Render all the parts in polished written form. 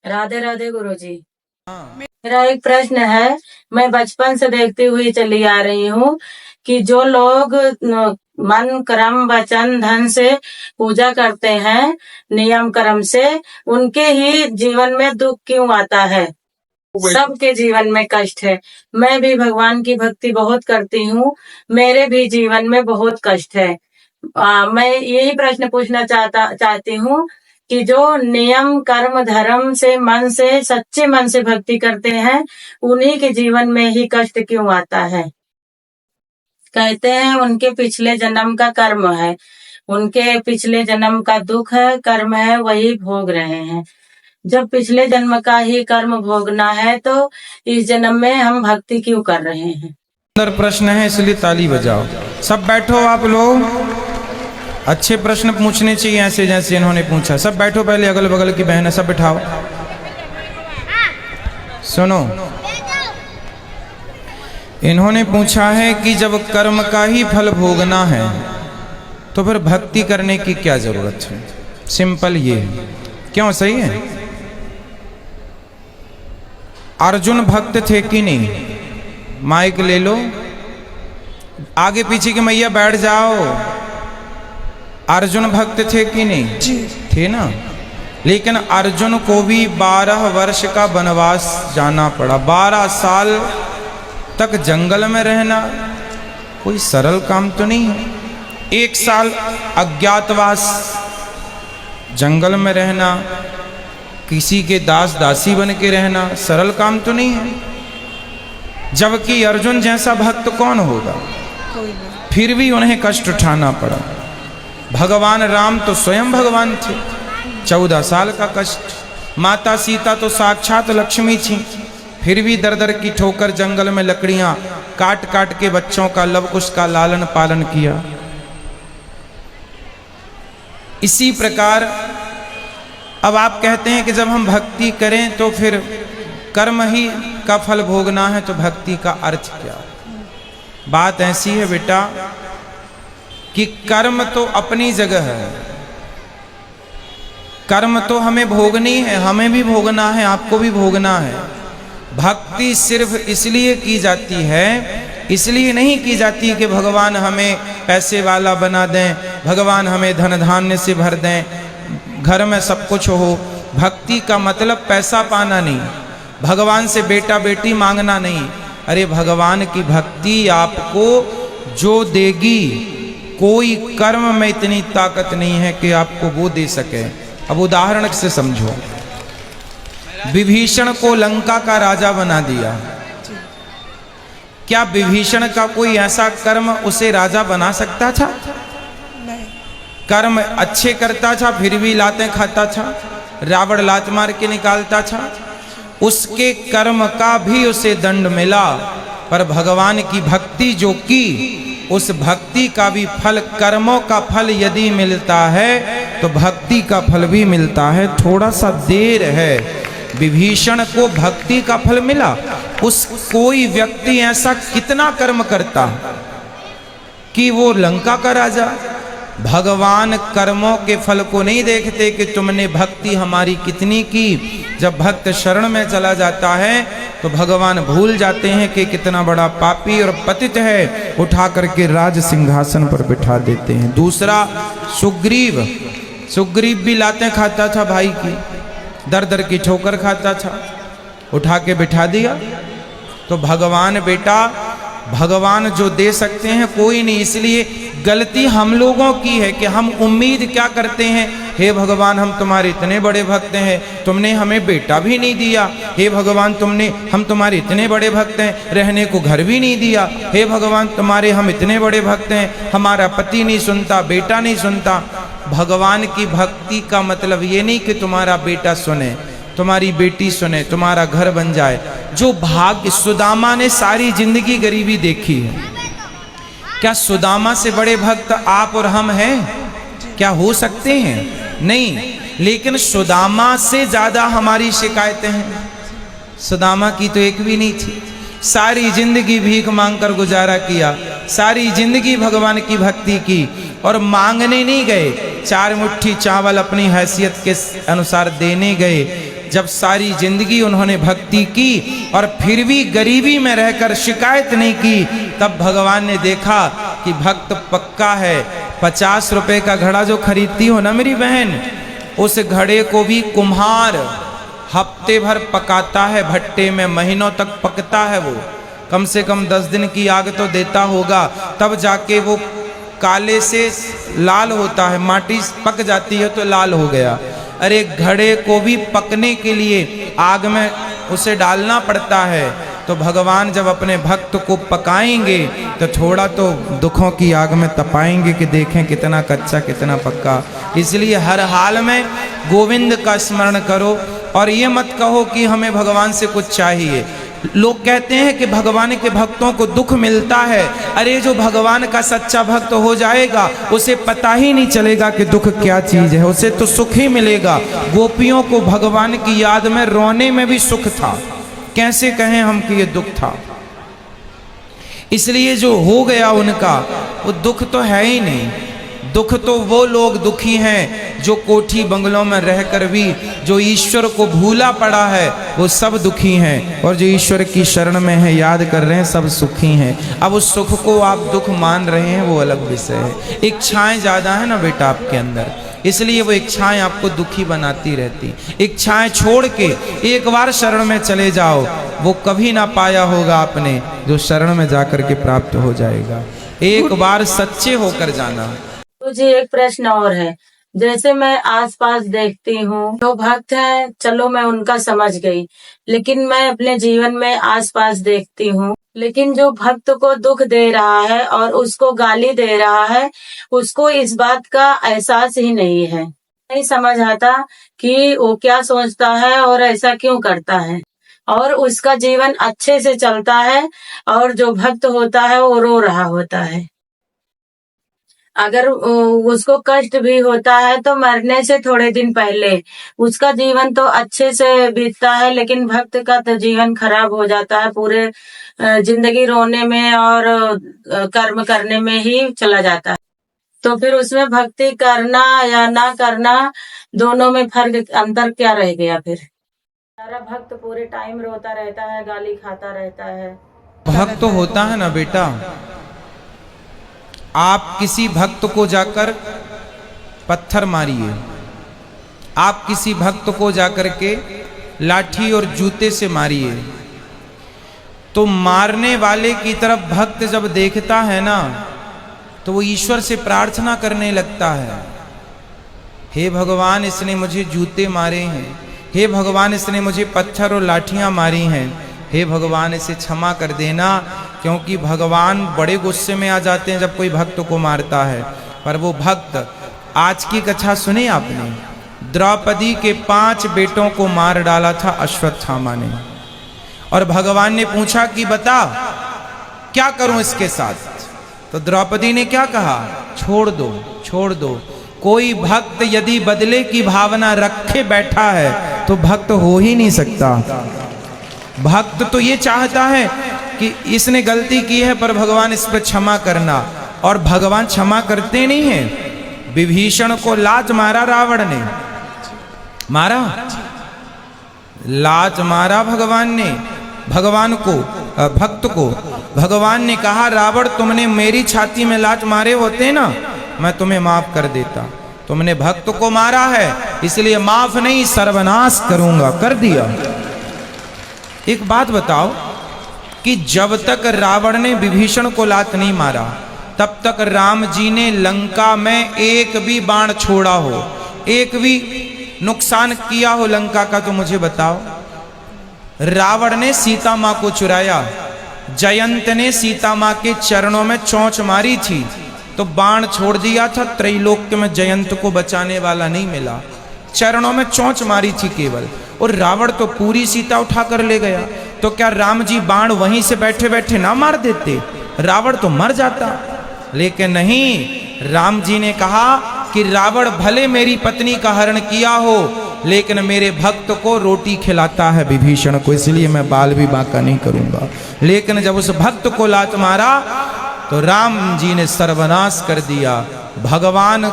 राधे राधे गुरुजी। मेरा एक प्रश्न है। मैं बचपन से देखती हुई चली आ रही हूँ कि जो लोग मन कर्म वचन धन से पूजा करते हैं नियम कर्म से, उनके ही जीवन में दुख क्यों आता है? सबके जीवन में कष्ट है। मैं भी भगवान की भक्ति बहुत करती हूँ, मेरे भी जीवन में बहुत कष्ट है। मैं यही प्रश्न पूछना चाहती हूँ कि जो नियम कर्म धर्म से मन से सच्चे मन से भक्ति करते हैं उन्हीं के जीवन में ही कष्ट क्यों आता है? कहते हैं उनके पिछले जन्म का कर्म है, उनके पिछले जन्म का दुख है, कर्म है, वही भोग रहे हैं। जब पिछले जन्म का ही कर्म भोगना है तो इस जन्म में हम भक्ति क्यों कर रहे हैं? सुंदर प्रश्न है, इसलिए ताली बजाओ। सब बैठो आप लोग। अच्छे प्रश्न पूछने चाहिए ऐसे जैसे इन्होंने पूछा। सब बैठो, पहले अगल बगल की बहन है सब बिठाओ। सुनो, इन्होंने पूछा है कि जब कर्म का ही फल भोगना है तो फिर भक्ति करने की क्या जरूरत है? सिंपल ये है। क्यों? सही है। अर्जुन भक्त थे कि नहीं? माइक ले लो, आगे पीछे की मैया बैठ जाओ। अर्जुन भक्त थे कि नहीं? जी थे ना। लेकिन अर्जुन को भी 12 वर्ष का वनवास जाना पड़ा। 12 साल तक जंगल में रहना कोई सरल काम तो नहीं है। 1 साल अज्ञातवास जंगल में रहना, किसी के दास दासी बन के रहना सरल काम तो नहीं है। जबकि अर्जुन जैसा भक्त कौन होगा? फिर भी उन्हें कष्ट उठाना पड़ा। भगवान राम तो स्वयं भगवान थे। 14 साल का कष्ट। माता सीता तो साक्षात लक्ष्मी थी, फिर भी दर दर की ठोकर जंगल में लकड़ियां काट काट के बच्चों का लवकुश का लालन पालन किया। इसी प्रकार अब आप कहते हैं कि जब हम भक्ति करें तो फिर कर्म ही का फल भोगना है, तो भक्ति का अर्थ क्या? बात ऐसी है बेटा कि कर्म तो अपनी जगह है, कर्म तो हमें भोगनी है, हमें भी भोगना है, आपको भी भोगना है। भक्ति सिर्फ इसलिए की जाती है, इसलिए नहीं की जाती कि भगवान हमें पैसे वाला बना दें, भगवान हमें धन धान्य से भर दें, घर में सब कुछ हो। भक्ति का मतलब पैसा पाना नहीं, भगवान से बेटा बेटी मांगना नहीं। अरे भगवान की भक्ति आपको जो देगी, कोई कर्म में इतनी ताकत नहीं है कि आपको वो दे सके। अब उदाहरण से समझो। विभीषण को लंका का राजा बना दिया। क्या विभीषण का कोई ऐसा कर्म उसे राजा बना सकता था? कर्म अच्छे करता था फिर भी लातें खाता था, रावण लात मार के निकालता था। उसके कर्म का भी उसे दंड मिला, पर भगवान की भक्ति जो की, उस भक्ति का भी फल, कर्मों का फल यदि मिलता है तो भक्ति का फल भी मिलता है। थोड़ा सा देर है। विभीषण को भक्ति का फल मिला। उस कोई व्यक्ति ऐसा कितना कर्म करता कि वो लंका का राजा। भगवान कर्मों के फल को नहीं देखते कि तुमने भक्ति हमारी कितनी की। जब भक्त शरण में चला जाता है तो भगवान भूल जाते हैं कि कितना बड़ा पापी और पतित है, उठा करके राज सिंहासन पर बिठा देते हैं। दूसरा सुग्रीव भी लातें खाता था भाई की, दर दर की ठोकर खाता था, उठा के बिठा दिया। तो भगवान बेटा, भगवान जो दे सकते हैं कोई नहीं। इसलिए गलती हम लोगों की है कि हम उम्मीद क्या करते हैं, हे भगवान हम तुम्हारे इतने बड़े भक्त हैं, तुमने हमें बेटा भी नहीं दिया। हे भगवान हम तुम्हारे इतने बड़े भक्त हैं, रहने को घर भी नहीं दिया। हे भगवान हम इतने बड़े भक्त हैं, हमारा पति नहीं सुनता, बेटा नहीं सुनता। भगवान की भक्ति का मतलब ये नहीं कि तुम्हारा बेटा सुने, तुम्हारी बेटी सुने, तुम्हारा घर बन जाए। जो भाग्य, सुदामा ने सारी जिंदगी गरीबी देखी है। क्या सुदामा से बड़े भक्त आप और हम हैं? क्या हो सकते हैं? नहीं। लेकिन सुदामा से ज्यादा हमारी शिकायतें हैं। सुदामा की तो एक भी नहीं थी। सारी जिंदगी भीख मांगकर गुजारा किया, सारी जिंदगी भगवान की भक्ति की, और मांगने नहीं गए, 4 मुट्ठी चावल अपनी हैसियत के अनुसार देने गए। जब सारी जिंदगी उन्होंने भक्ति की और फिर भी गरीबी में रहकर शिकायत नहीं की, तब भगवान ने देखा कि भक्त पक्का है। 50 रुपए का घड़ा जो खरीदती हो ना मेरी बहन, उस घड़े को भी कुम्हार हफ्ते भर पकाता है भट्टे में, महीनों तक पकता है वो, कम से कम 10 दिन की आग तो देता होगा, तब जाके वो काले से लाल होता है, माटी पक जाती है तो लाल हो गया। अरे घड़े को भी पकने के लिए आग में उसे डालना पड़ता है। तो भगवान जब अपने भक्त को पकाएंगे तो थोड़ा तो दुखों की आग में तपाएंगे कि देखें कितना कच्चा कितना पक्का। इसलिए हर हाल में गोविंद का स्मरण करो और ये मत कहो कि हमें भगवान से कुछ चाहिए। लोग कहते हैं कि भगवान के भक्तों को दुख मिलता है। अरे जो भगवान का सच्चा भक्त हो जाएगा उसे पता ही नहीं चलेगा कि दुख क्या चीज है, उसे तो सुख ही मिलेगा। गोपियों को भगवान की याद में रोने में भी सुख था, कैसे कहें हम कि ये दुख था। इसलिए जो हो गया उनका वो दुख तो है ही नहीं। दुख तो वो लोग दुखी हैं जो कोठी बंगलों में रहकर भी जो ईश्वर को भूला पड़ा है वो सब दुखी हैं, और जो ईश्वर की शरण में है याद कर रहे हैं सब सुखी हैं। अब उस सुख को आप दुख मान रहे हैं वो अलग विषय है। इच्छाएं ज़्यादा है ना बेटा आपके अंदर, इसलिए वो इच्छाएं आपको दुखी बनाती रहती। इच्छाएं छोड़ के एक बार शरण में चले जाओ, वो कभी ना पाया होगा आपने जो शरण में जाकर के प्राप्त हो जाएगा। एक बार सच्चे होकर जाना। मुझे एक प्रश्न और है, जैसे मैं आसपास देखती हूँ जो भक्त हैं, चलो मैं उनका समझ गई, लेकिन मैं अपने जीवन में आसपास देखती हूँ, लेकिन जो भक्त को दुख दे रहा है और उसको गाली दे रहा है, उसको इस बात का एहसास ही नहीं है। नहीं समझ आता कि वो क्या सोचता है और ऐसा क्यों करता है, और उसका जीवन अच्छे से चलता है और जो भक्त होता है वो रो रहा होता है। अगर उसको कष्ट भी होता है तो मरने से थोड़े दिन पहले उसका जीवन तो अच्छे से बीतता है, लेकिन भक्त का तो जीवन खराब हो जाता है, पूरे जिंदगी रोने में और कर्म करने में ही चला जाता है। तो फिर उसमें भक्ति करना या ना करना दोनों में फर्क अंतर क्या रह गया? फिर सारा भक्त पूरे टाइम रोता रहता है, गाली खाता रहता है। भक्त होता है ना बेटा, आप किसी भक्त को जाकर पत्थर मारिए, आप किसी भक्त को जाकर के लाठी और जूते से मारिए, तो मारने वाले की तरफ भक्त जब देखता है ना तो वो ईश्वर से प्रार्थना करने लगता है, हे भगवान इसने मुझे जूते मारे हैं, हे भगवान इसने मुझे पत्थर और लाठियां मारी हैं, हे भगवान इसे क्षमा कर देना। क्योंकि भगवान बड़े गुस्से में आ जाते हैं जब कोई भक्त को मारता है। पर वो भक्त, आज की कथा सुने आपने, द्रौपदी के 5 बेटों को मार डाला था अश्वत्थामा ने, और भगवान ने पूछा कि बता क्या करूं इसके साथ, तो द्रौपदी ने क्या कहा, छोड़ दो छोड़ दो। कोई भक्त यदि बदले की भावना रखे बैठा है तो भक्त हो ही नहीं सकता। भक्त तो ये चाहता है कि इसने गलती की है पर भगवान इस पर क्षमा करना, और भगवान क्षमा करते नहीं हैं। विभीषण को लात मारा रावण ने, मारा लात मारा भगवान ने, भगवान को भक्त को भगवान ने कहा रावण तुमने मेरी छाती में लात मारे होते ना मैं तुम्हें माफ कर देता, तुमने भक्त को मारा है इसलिए माफ नहीं सर्वनाश करूंगा, कर दिया। एक बात बताओ कि जब तक रावण ने विभीषण को लात नहीं मारा तब तक राम जी ने लंका में एक भी बाण छोड़ा हो, एक भी नुकसान किया हो लंका का, तो मुझे बताओ। रावण ने सीता मां को चुराया, जयंत ने सीता मां के चरणों में चोंच मारी थी तो बाण छोड़ दिया था, त्रैलोक्य में जयंत को बचाने वाला नहीं मिला, चरणों में चोंच मारी थी केवल, और रावण तो पूरी सीता उठा कर ले गया। तो क्या राम जी बाण वहीं से बैठे बैठे ना मार देते, रावण तो मर जाता। लेकिन नहीं, राम जी ने कहा कि रावण भले मेरी पत्नी का हरण किया हो लेकिन मेरे भक्त को रोटी खिलाता है विभीषण को, इसलिए मैं बाल भी बांका नहीं करूंगा। लेकिन जब उस भक्त को लात मारा तो राम जी ने सर्वनाश कर दिया। भगवान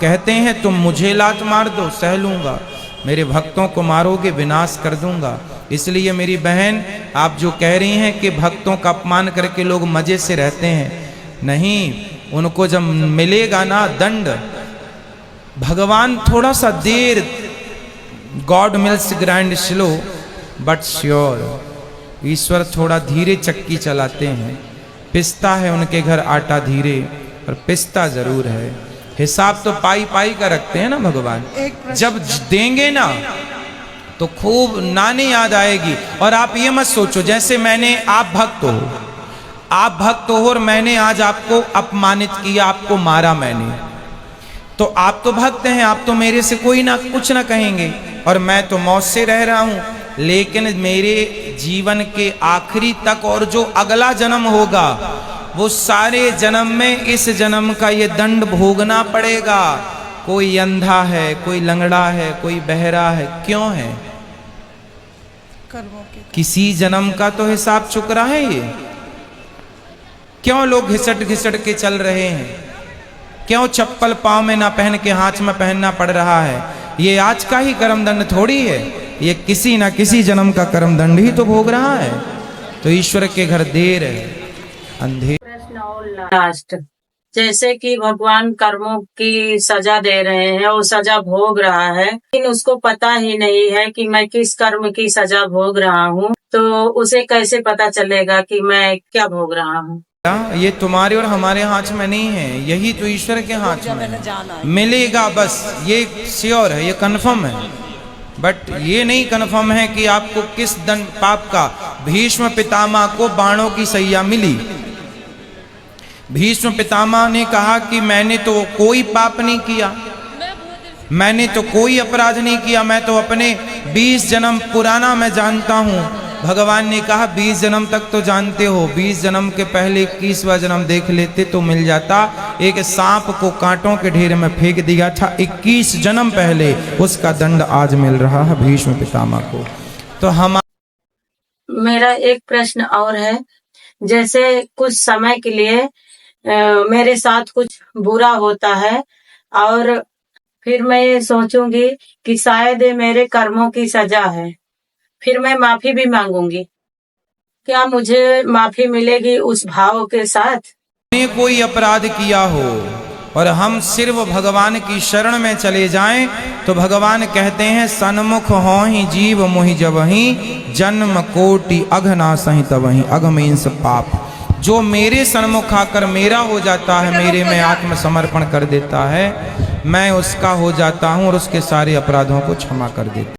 कहते हैं तुम मुझे लात मार दो सह लूंगा, मेरे भक्तों को मारोगे विनाश कर दूंगा। इसलिए मेरी बहन, आप जो कह रही हैं कि भक्तों का अपमान करके लोग मजे से रहते हैं, नहीं, उनको जब मिलेगा ना दंड, भगवान थोड़ा सा देर, God mills grind slow but sure, ईश्वर थोड़ा धीरे चक्की चलाते हैं। पिसता है उनके घर आटा धीरे, पर पिसता जरूर है। हिसाब तो पाई पाई का रखते हैं ना भगवान। जब देंगे ना तो खूब नानी याद आएगी। और आप ये मत सोचो जैसे मैंने, आप भक्त हो और मैंने आज आपको अपमानित किया, आपको मारा मैंने, तो आप तो भक्त हैं, आप तो मेरे से कोई ना कुछ ना कहेंगे और मैं तो मौत से रह रहा हूं। लेकिन मेरे जीवन के आखिरी तक और जो अगला जन्म होगा, वो सारे जन्म में इस जन्म का ये दंड भोगना पड़ेगा। कोई अंधा है, कोई लंगड़ा है, कोई बहरा है, क्यों है? किसी जन्म का तो हिसाब चुकरा है ये। क्यों लोग घिसट घिसट के चल रहे हैं? क्यों चप्पल पांव में ना पहन के हाथ में पहनना पड़ रहा है? ये आज का ही कर्म दंड थोड़ी है, ये किसी ना किसी जन्म का कर्म दंड ही तो भोग रहा है। तो ईश्वर के घर देर है, अंधेर। प्रश्न और लास्ट, जैसे कि भगवान कर्मों की सजा दे रहे हैं, वो सजा भोग रहा है, लेकिन उसको पता ही नहीं है कि मैं किस कर्म की सजा भोग रहा हूँ, तो उसे कैसे पता चलेगा कि मैं क्या भोग रहा हूँ? ये तुम्हारे और हमारे हाथ में नहीं है, यही तो ईश्वर के हाथ में है। मिलेगा बस, ये श्योर है, ये कन्फर्म है। बट ये नहीं कन्फर्म है कि आपको किस दंड पाप का। भीष्म पितामह को बाणों की सैया मिली। भीष्म पितामह ने कहा कि मैंने तो कोई पाप नहीं किया, मैंने तो कोई अपराध नहीं किया, मैं तो अपने 20 जन्म पुराना मैं जानता हूँ। भगवान ने कहा 20 जन्म तक तो जानते हो, 20 जन्म के पहले 21वां जन्म देख लेते तो मिल जाता। एक सांप को कांटों के ढेर में फेंक दिया था 21 जन्म पहले, उसका दंड आज मिल रहा है भीष्म पितामह को। तो हम, मेरा एक प्रश्न और है, जैसे कुछ समय के लिए मेरे साथ कुछ बुरा होता है और फिर मैं ये सोचूंगी कि शायद ये मेरे कर्मों की सजा है, फिर मैं माफी भी मांगूंगी, क्या मुझे माफी मिलेगी उस भाव के साथ? ने कोई अपराध किया हो और हम सिर्फ भगवान की शरण में चले जाएं तो भगवान कहते हैं सन्मुख हो ही जीव मोहि जबहि जन्म कोटि अघना सहित वही अघमेंस पाप। जो मेरे सन्मुख आकर मेरा हो जाता है, मेरे में आत्मसमर्पण कर देता है, मैं उसका हो जाता हूं और उसके सारे अपराधों को क्षमा कर देता हूं।